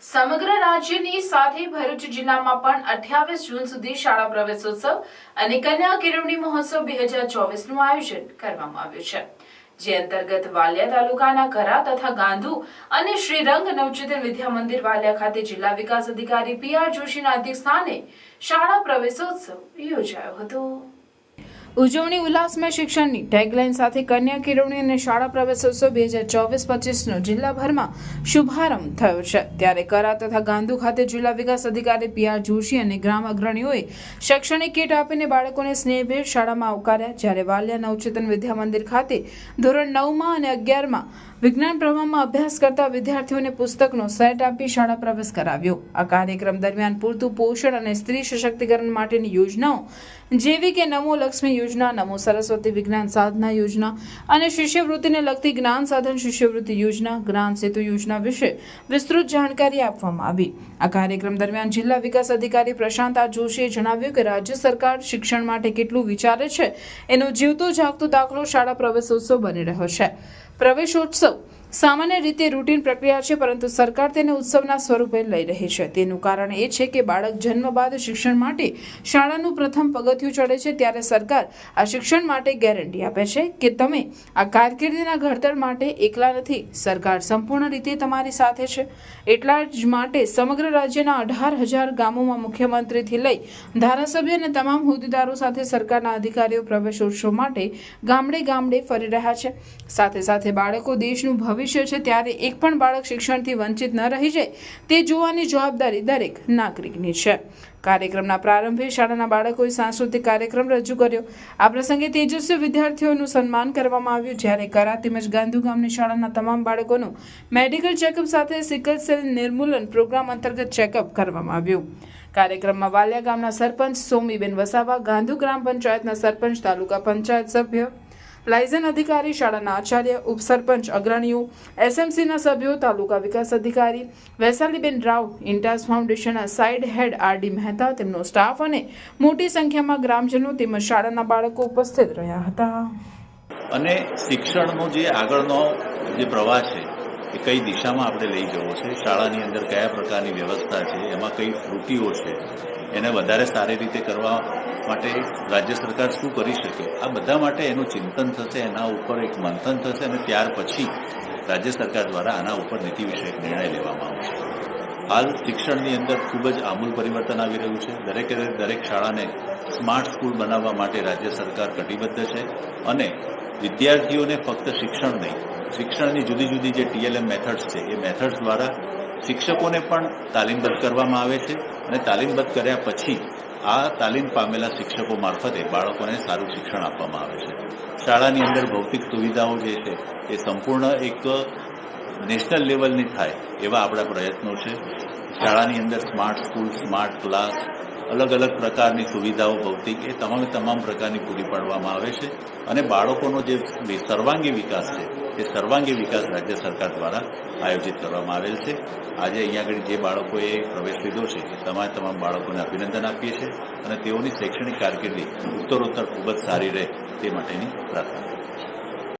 સમગ્ર રાજ્યની સાથે ભરૂચ જિલ્લામાં પણ 28 જૂન સુધી શાળા પ્રવેશોત્સવ અને કન્યા કેળવણી મહોત્સવ 2024નું આયોજન કરવામાં આવ્યું છે, જે અંતર્ગત વાલિયા તાલુકાના કરા તથા ગાંધુ અને શ્રીરંગ નવચેતન વિદ્યા મંદિર વાલિયા ખાતે જિલ્લા વિકાસ અધિકારી PR જોશીના અધ્યક્ષસ્થાને શાળા પ્રવેશોત્સવ યોજાયો હતો। ઉજવણી ઉલ્લાસમય શિક્ષણની ટેગલાઇન સાથે કન્યા કેળવણી અને શાળા પ્રવેશોત્સવ 2024-25નો જિલ્લાભરમાં શુભારંભ થયો છે। ત્યારે કરા તથા ગાંધુ ખાતે જિલ્લા વિકાસ અધિકારી PR જોશી અને ગ્રામ અગ્રણીઓએ શૈક્ષણિક કીટ આપીને બાળકોને સ્નેહભેર શાળામાં આવકાર્યા, જ્યારે વાલિયા નવચેતન વિદ્યા મંદિર ખાતે ધોરણ 9માં અને 11માં વિજ્ઞાન પ્રવાહમાં અભ્યાસ કરતા વિદ્યાર્થીઓને પુસ્તકનો સેટ આપી શાળા પ્રવેશ કરાવ્યો। આ કાર્યક્રમ દરમિયાન પૂરતું પોષણ અને સ્ત્રી સશક્તિકરણ માટેની યોજનાઓ જેવી કે નમો લક્ષ્મી યોજના, નમો સરસ્વતી વિજ્ઞાન સાધના યોજના અને શિષ્યવૃત્તિને લગતી જ્ઞાન સાધન શિષ્યવૃત્તિ યોજના, જ્ઞાન સેતુ યોજના વિશે વિસ્તૃત જાણકારી આપવામાં આવી। આ કાર્યક્રમ દરમિયાન જિલ્લા વિકાસ અધિકારી પ્રશાંત જોશીએ જણાવ્યું કે રાજ્ય સરકાર શિક્ષણ માટે કેટલું વિચારે છે એનો જીવતો જાગતો દાખલો શાળા પ્રવેશોત્સવ બની રહ્યો છે। પ્રવેશોત્સવ સામાન્ય રીતે રૂટીન પ્રક્રિયા છે, પરંતુ સરકાર તેને ઉત્સવના સ્વરૂપે લઈ રહી છે। તેનું કારણ એ છે કે બાળક જન્મ બાદ શિક્ષણ માટે શાળાનું પ્રથમ પગથિયું ચડે છે, ત્યારે સરકાર આ શિક્ષણ માટે ગેરંટી આપે છે કે તમે આ કારકિર્દીના ઘડતર માટે એકલા નથી, સરકાર સંપૂર્ણ રીતે તમારી સાથે છે। એટલા જ માટે સમગ્ર રાજ્યના 18,000 ગામોમાં મુખ્યમંત્રીથી લઈ ધારાસભ્ય અને તમામ હોદ્દેદારો સાથે સરકારના અધિકારીઓ પ્રવેશોત્સવ માટે ગામડે ગામડે ફરી રહ્યા છે। સાથે સાથે બાળકો દેશનું ભવિષ્ય છે, ત્યારે એક પણ બાળક શિક્ષણથી વંચિત ન રહી જાય તે જોવાની જવાબદારી દરેક નાગરિકની છે। કાર્યક્રમના પ્રારંભે શાળાના બાળકોએ સાંસ્કૃતિક કાર્યક્રમ રજૂ કર્યો। આ પ્રસંગે તેજસ્વી વિદ્યાર્થીઓનું સન્માન કરવામાં આવ્યું, જ્યારે કરા તેમજ ગાંધુ ગામની શાળાના તમામ બાળકોનું મેડિકલ ચેકઅપ સાથે સિકલ સેલ નિર્મૂલન પ્રોગ્રામ અંતર્ગત ચેકઅપ કરવામાં આવ્યું। કાર્યક્રમમાં વાલિયા ગામના સરપંચ સોમીબેન વસાવા, ગાંધુ ગ્રામ પંચાયતના સરપંચ, તાલુકા પંચાયત સભ્ય, લાયઝન અધિકારી, શાળાના આચાર્ય, ઉપસરપંચ, અગ્રણીઓ, SMCના સભ્યો, તાલુકા વિકાસ અધિકારી વૈશાલીબેન રાવ, ઇન્ટાસ ફાઉન્ડેશનના સાઇડ હેડ RD મહેતા, તેમનો સ્ટાફ અને મોટી સંખ્યામાં ગ્રામજનો તેમજ શાળાના બાળકો ઉપસ્થિત રહ્યા હતા। અને શિક્ષણનો જે આગળનો જે પ્રવાહ છે એ કઈ દિશામાં આપણે લઈ જવો છે, શાળાની અંદર કયા પ્રકારની વ્યવસ્થા છે, એમાં કઈ ત્રુટીઓ છે, એને વધારે સારી રીતે કરવા માટે રાજ્ય સરકાર શું કરી શકે, આ બધા માટે એનું ચિંતન થશે, એના ઉપર એક મંથન થશે અને ત્યાર પછી રાજ્ય સરકાર દ્વારા આના ઉપર નીતિ વિષયક નિર્ણય લેવામાં આવશે। હાલ શિક્ષણની અંદર ખૂબ જ આમૂલ પરિવર્તન આવી રહ્યું છે। દરેક શાળાને સ્માર્ટ સ્કૂલ બનાવવા માટે રાજ્ય સરકાર કટિબદ્ધ છે અને વિદ્યાર્થીઓને ફક્ત શિક્ષણ નહીં, શિક્ષણની જુદી જુદી જે TLM મેથડ્સ છે એ મેથડ્સ દ્વારા શિક્ષકોને પણ તાલીમબદ્ધ કરવામાં આવે છે અને તાલીમબદ્ધ કર્યા પછી આ તાલીમ પામેલા શિક્ષકો મારફતે બાળકોને સારું શિક્ષણ આપવામાં આવે છે। શાળાની અંદર ભૌતિક સુવિધાઓ જે છે એ સંપૂર્ણ એક નેશનલ લેવલની થાય એવા આપણા પ્રયત્નો છે। શાળાની અંદર સ્માર્ટ સ્કૂલ, સ્માર્ટ ક્લાસ, અલગ અલગ પ્રકારની સુવિધાઓ ભૌતિક એ તમામ પ્રકારની પૂરી પાડવામાં આવે છે અને બાળકોનો જે સર્વાંગી વિકાસ છે એ સર્વાંગી વિકાસ રાજ્ય સરકાર દ્વારા આયોજિત કરવામાં આવેલ છે। આજે અહીંયા આગળ જે બાળકોએ પ્રવેશ લીધો છે એ તમામ બાળકોને અભિનંદન આપીએ છીએ અને તેઓની શૈક્ષણિક કારકિર્દી ઉત્તરોત્તર ખૂબ જ સારી રહે તે માટેની પ્રાર્થના।